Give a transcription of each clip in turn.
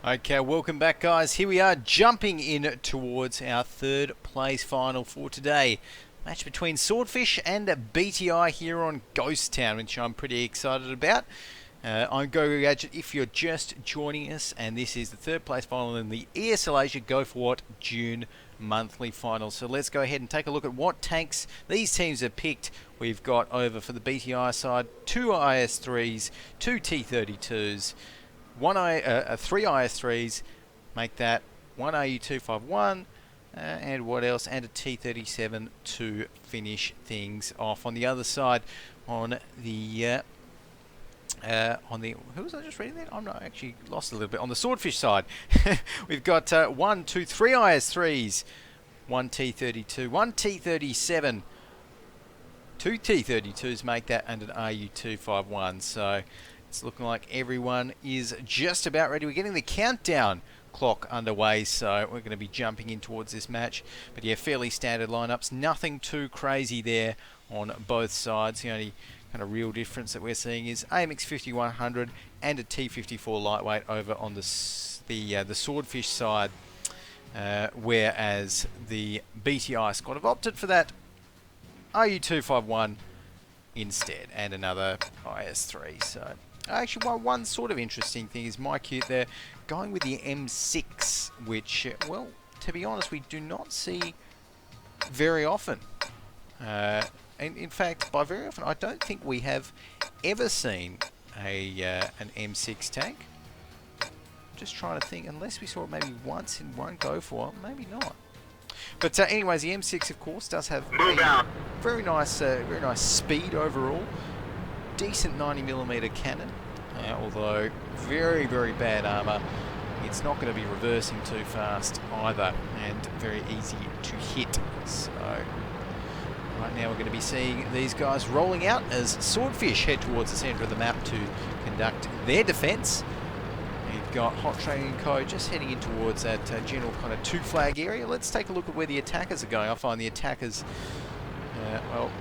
Okay, welcome back, guys. Here we are jumping in towards our third place final for today. Match between Swordfish and BTI here on Ghost Town, which I'm pretty excited about. I'm Go4WoT if you're just joining us, and this is the third place final in the ESL Asia Go4WoT June monthly final. So let's go ahead and take a look at what tanks these teams have picked. We've got over for the BTI side 2 IS3s, 2 T32s, 3 IS3s, make that 1 AU251, and what else? And a T37 to finish things off. On the other side, on the who was I just reading that? I'm not actually lost a little bit. On the Swordfish side, we've got 1, 2, 3 IS3s, 1 T32, 1 T37, 2 T32s, make that, and an AU251. So it's looking like everyone is just about ready. We're getting the countdown clock underway, so we're going to be jumping in towards this match. But yeah, fairly standard lineups. Nothing too crazy there on both sides. The only kind of real difference that we're seeing is AMX 5100 and a T54 lightweight over on the Swordfish side, whereas the BTI squad have opted for that AU251 instead, and another IS3. So actually, one sort of interesting thing is my cute there, going with the M6, which, well, to be honest, we do not see very often. And in fact, by very often, I don't think we have ever seen an M6 tank. Just trying to think, unless we saw it maybe once in one Go4WoT, maybe not. But anyways, the M6, of course, does have a very nice speed overall. Decent 90mm cannon, although very, very bad armor. It's not going to be reversing too fast either, and very easy to hit. So right now we're going to be seeing these guys rolling out as Swordfish head towards the centre of the map to conduct their defence. We've got Hot Training Co just heading in towards that general kind of 2 flag area. Let's take a look at where the attackers are going. I find the attackers, well,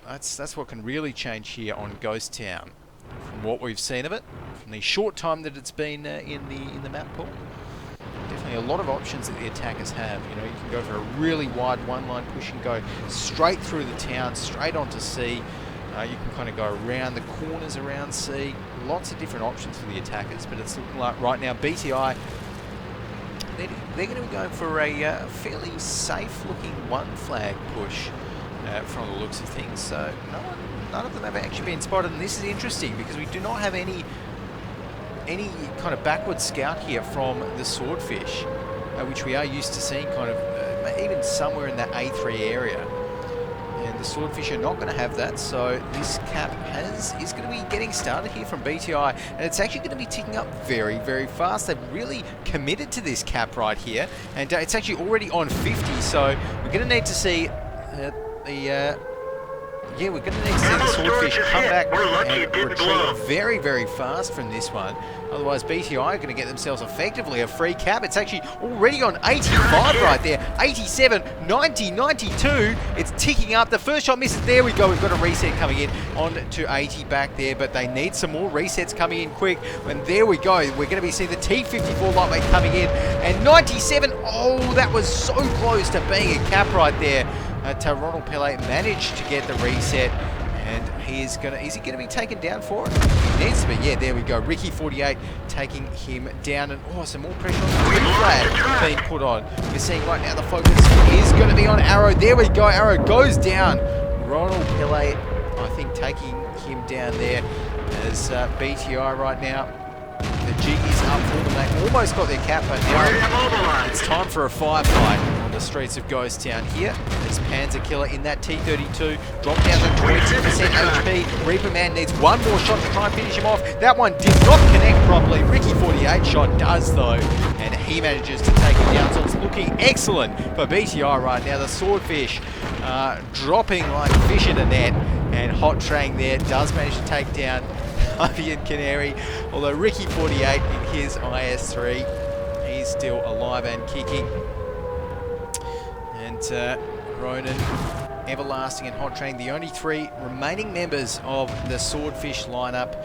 that's what can really change here on Ghost Town, from what we've seen of it, from the short time that it's been in the map pool. Definitely a lot of options that the attackers have. You know, you can go for a really wide one-line push and go straight through the town, straight onto C. You can kind of go around the corners around C. Lots of different options for the attackers, but it's looking like right now BTI, they're going to be going for a fairly safe-looking one-flag push. From the looks of things, so none of them have actually been spotted, and this is interesting because we do not have any kind of backward scout here from the Swordfish, which we are used to seeing kind of even somewhere in that A3 area, and the Swordfish are not going to have that. So this cap is going to be getting started here from BTI, and it's actually going to be ticking up very, very fast. They've really committed to this cap right here, and it's actually already on 50, so we're going to need to see we're going to need to see the Swordfish come back and retreat very, very fast from this one. Otherwise, BTI are going to get themselves effectively a free cap. It's actually already on 85 right there. 87, 90, 92. It's ticking up. The first shot misses. There we go. We've got a reset coming in on to 80 back there, but they need some more resets coming in quick. And there we go. We're going to be seeing the T54 lightweight coming in. And 97. Oh, that was so close to being a cap right there. Ronald Pele managed to get the reset, and is he going to be taken down for it? He needs to be. Yeah, there we go. Ricky 48 taking him down, and some more pressure on the green flag being put on. We're seeing right now the focus is going to be on Arrow. There we go. Arrow goes down. Ronald Pele, I think, taking him down there as BTI right now. The jig is up for them. They almost got their cap, but now it's time for a firefight on the streets of Ghost Town here. There's Panzer Killer in that T32, drop down to 20% HP. Reaper Man needs one more shot to try and finish him off. That one did not connect properly. Ricky 48 shot does though, and he manages to take him down. So it's looking excellent for BTI right now. The Swordfish dropping like fish in a net, and Hot Train there does manage to take down Avian Canary, although Ricky 48 in his IS3, he's still alive and kicking. And Ronan, Everlasting and Hot Train, the only 3 remaining members of the Swordfish lineup.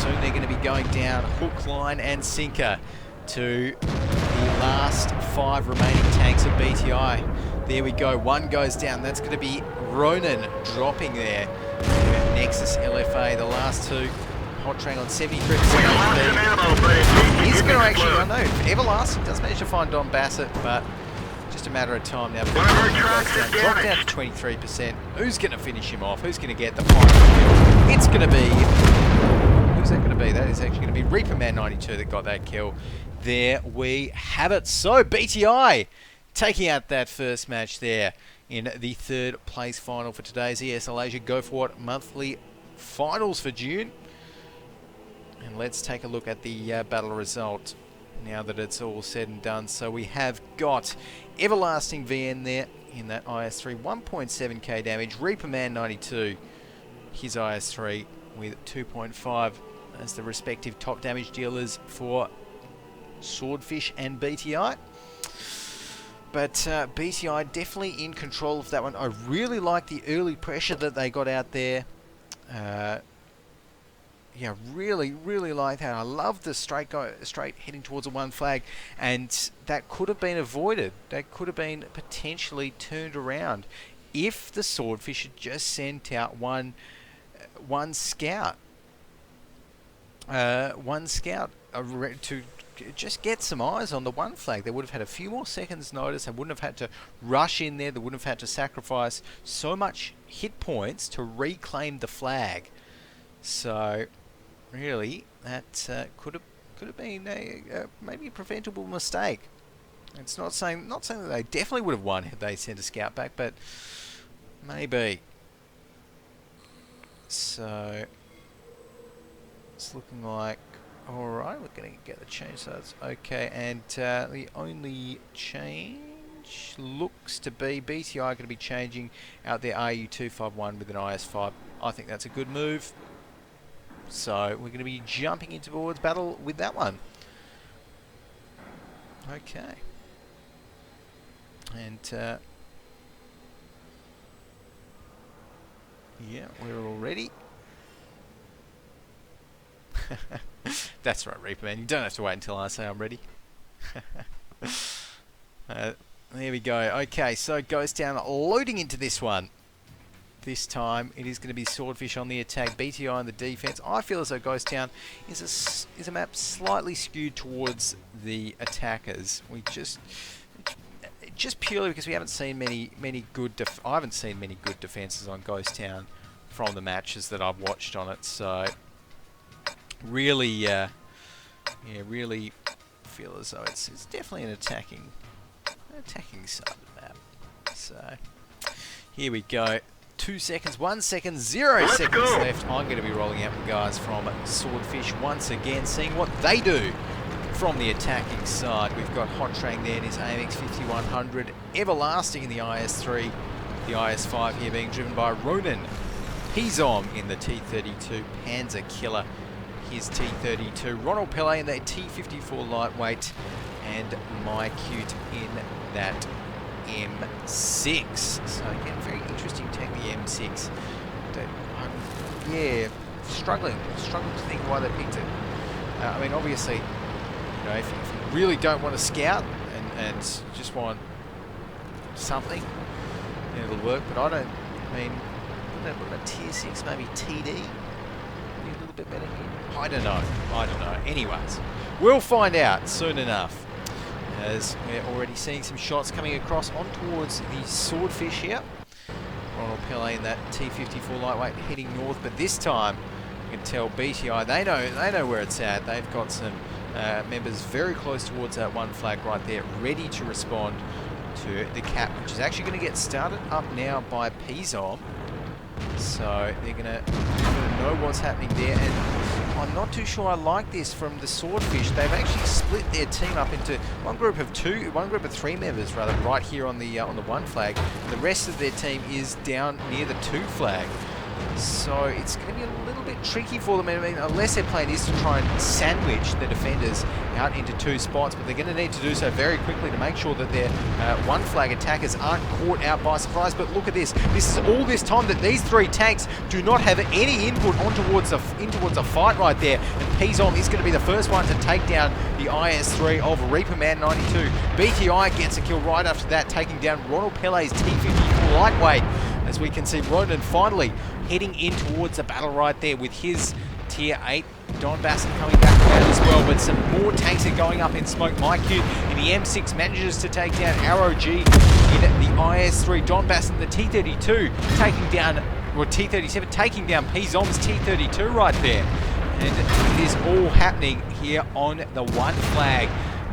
soon they're going to be going down hook, line and sinker to the last 5 remaining tanks of BTI. There we go, one goes down. That's going to be Ronan dropping there. Nexus LFA, the last 2. Hot Train on 73%. He's going to actually, I know, Everlasting does manage to find Don Bassett, but just a matter of time now. Drop down to 23%. Who's going to finish him off? Who's going to get the final kill? It's going to be... Who's that going to be? That is actually going to be Reaper Man 92 that got that kill. There we have it. So BTI taking out that first match there in the 3rd place final for today's ESL Asia Go4WoT monthly finals for June. And let's take a look at the battle result now that it's all said and done. So we have got Everlasting VN there in that IS3, 1.7k damage. Reaper Man 92, his IS3 with 2.5 as the respective top damage dealers for Swordfish and BTI. But BTI definitely in control of that one. I really like the early pressure that they got out there. Yeah, really like that. I love the straight heading towards a 1 flag, and that could have been avoided. That could have been potentially turned around if the Swordfish had just sent out one scout, to just get some eyes on the 1 flag. They would have had a few more seconds notice. They wouldn't have had to rush in there. They wouldn't have had to sacrifice so much hit points to reclaim the flag. So really, that could have been maybe a preventable mistake. It's not saying that they definitely would have won had they sent a scout back, but maybe. So it's looking like all right. We're going to get the change, so that's okay. And the only change looks to be BTI going to be changing out their RU251 with an IS5. I think that's a good move. So we're going to be jumping into towards battle with that one. Okay. And yeah, we're all ready. That's right, Reaper Man. You don't have to wait until I say I'm ready. There we go. Okay, so Ghost Town loading into this one. This time it is going to be Swordfish on the attack, BTI on the defense. I feel as though Ghost Town is a map slightly skewed towards the attackers. We just purely because we haven't seen many good I haven't seen many good defenses on Ghost Town from the matches that I've watched on it. So really, yeah, really feel as though it's definitely an attacking side of the map. So here we go. 2 seconds, 1 second, 0 seconds left. I'm going to be rolling out the guys from Swordfish once again, seeing what they do from the attacking side. We've got Hot Train there in his AMX 5100, Everlasting in the IS3, the IS5 here being driven by Ronan. Pizom in the T32, Panzer Killer, his T32, Ronald Pele in the T54 lightweight, and MyCute in that M6. So again, very interesting tank, the M6. Yeah, struggling to think why they picked it. I mean, obviously, you know, if you really don't want to scout and just want something, you know, it'll work. But I mean, what about tier 6, maybe TD? Be a little bit better here. I don't know. Anyways, we'll find out soon enough, as we're already seeing some shots coming across on towards the Swordfish here. Ronald Pele in that T54 lightweight heading north, but this time you can tell BTI, they know where it's at. They've got some members very close towards that 1 flag right there, ready to respond to the cap, which is actually going to get started up now by Pizom. So they're going to know what's happening there, and I'm not too sure I like this from the Swordfish. They've actually split their team up into one group of 3 members rather, right here on the 1 flag. And the rest of their team is down near the 2 flag. So it's going to be a little bit tricky for them. I mean, unless their plan is to try and sandwich the defenders out into 2 spots, but they're going to need to do so very quickly to make sure that their one flag attackers aren't caught out by surprise. But look at this. This is all this time that these 3 tanks do not have any input in towards a fight right there. And Pizom is going to be the first one to take down the IS-3 of Reaper Man 92. BTI gets a kill right after that, taking down Ronald Pele's T-54 lightweight. As we can see, Ronan finally heading in towards the battle right there with his Tier 8. Don Basson coming back around as well, but some more tanks are going up in smoke. MyQ in the M6 manages to take down Arrow G in the IS-3. Don Basson, the T-32, taking down, or T-37, taking down Pizom's T-32 right there. And it is all happening here on the one flag.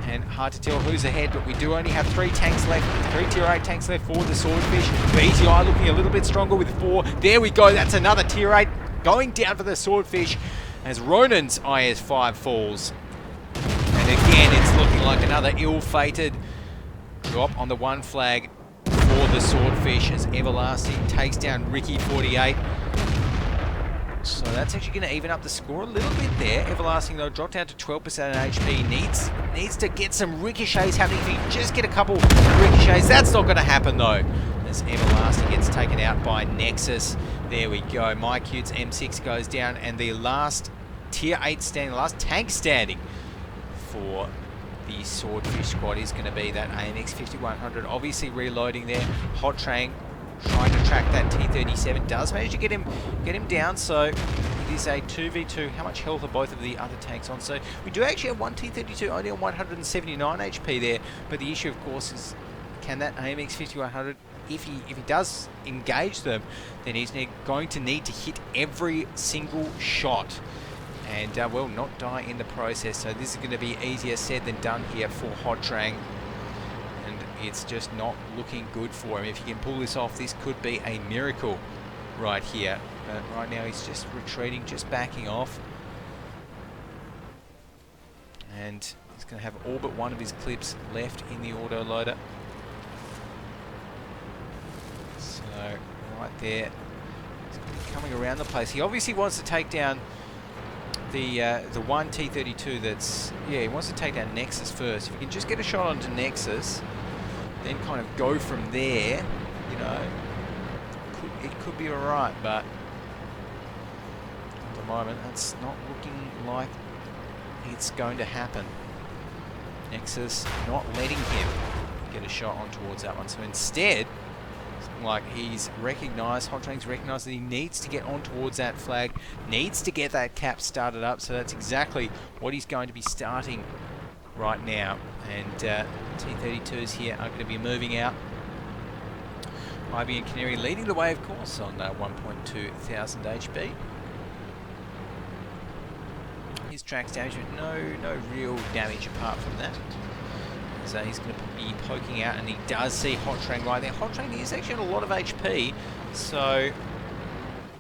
And hard to tell who's ahead, but we do only have 3 tanks left, 3 Tier 8 tanks left for the Swordfish. BTI looking a little bit stronger with 4. There we go, that's another Tier 8 going down for the Swordfish as Ronan's IS-5 falls. And again, it's looking like another ill-fated drop on the one flag for the Swordfish as Everlasting takes down Ricky 48. So that's actually going to even up the score a little bit there. Everlasting, though, dropped down to 12% HP. Needs to get some ricochets happening. If he can just get a couple ricochets, that's not going to happen, though. As Everlasting gets taken out by Nexus. There we go. MyQ's M6 goes down, and the last Tier 8 standing, last tank standing for the Swordfish squad is going to be that AMX 5100. Obviously reloading there. Hot Train trying to track that T-37, does manage to get him down, so it is a 2v2. How much health are both of the other tanks on? So we do actually have one T-32 only on 179 HP there, but the issue of course is, can that AMX 5100, if he does engage them, then he's going to need to hit every single shot and will not die in the process. So this is going to be easier said than done here for Hot Trang. It's just not looking good for him. If he can pull this off, this could be a miracle right here. But right now he's just retreating, just backing off. And he's going to have all but one of his clips left in the autoloader. So right there, he's coming around the place. He obviously wants to take down the one T-32 that's, yeah, he wants to take down Nexus first. If he can just get a shot onto Nexus, then kind of go from there, you know, it could be alright, but at the moment that's not looking like it's going to happen. Nexus not letting him get a shot on towards that one, so instead, like he's recognised, Hot Train's recognised that he needs to get on towards that flag, needs to get that cap started up, so that's exactly what he's going to be starting right now. And T-32s here are going to be moving out. IB and Canary leading the way, of course, on 1.2 thousand HP. His tracks damage, but no real damage apart from that. So he's going to be poking out, and he does see Hot Train right there. Hot Train is actually on a lot of HP, so you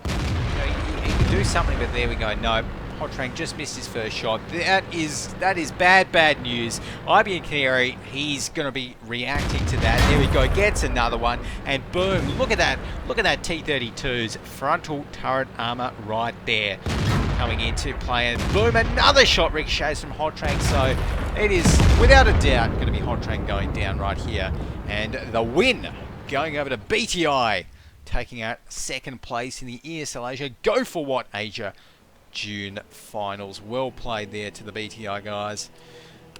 know, he can do something, but there we go. No. Hot Train just missed his first shot. That is bad news. IB and Canary, he's going to be reacting to that. There we go, gets another one, and boom, look at that T-32's frontal turret armor right there coming into play, and boom, another shot ricochets from Hot Train. So it is without a doubt going to be Hot Train going down right here, and the win going over to BTI, taking out second place in the ESL Asia Go4WoT Asia June finals. Well played there to the BTI guys.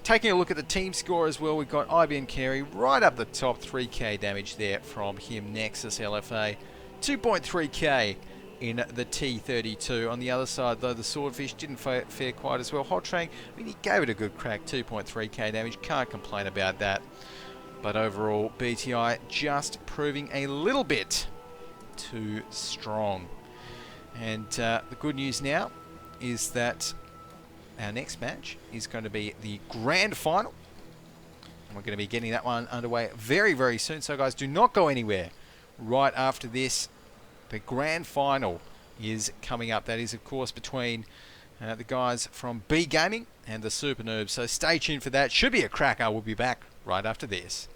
Taking a look at the team score as well, we've got IB and Carey right up the top, 3k damage there from him. Nexus LFA 2.3k in the T-32. On the other side though, the Swordfish didn't fare quite as well. Hot Train, I mean, he gave it a good crack, 2.3k damage, can't complain about that. But overall, BTI just proving a little bit too strong. And the good news now is that our next match is going to be the grand final. And we're going to be getting that one underway very, very soon. So guys, do not go anywhere. Right after this, the grand final is coming up. That is, of course, between the guys from B Gaming and the Super Noobs. So stay tuned for that. Should be a cracker. We'll be back right after this.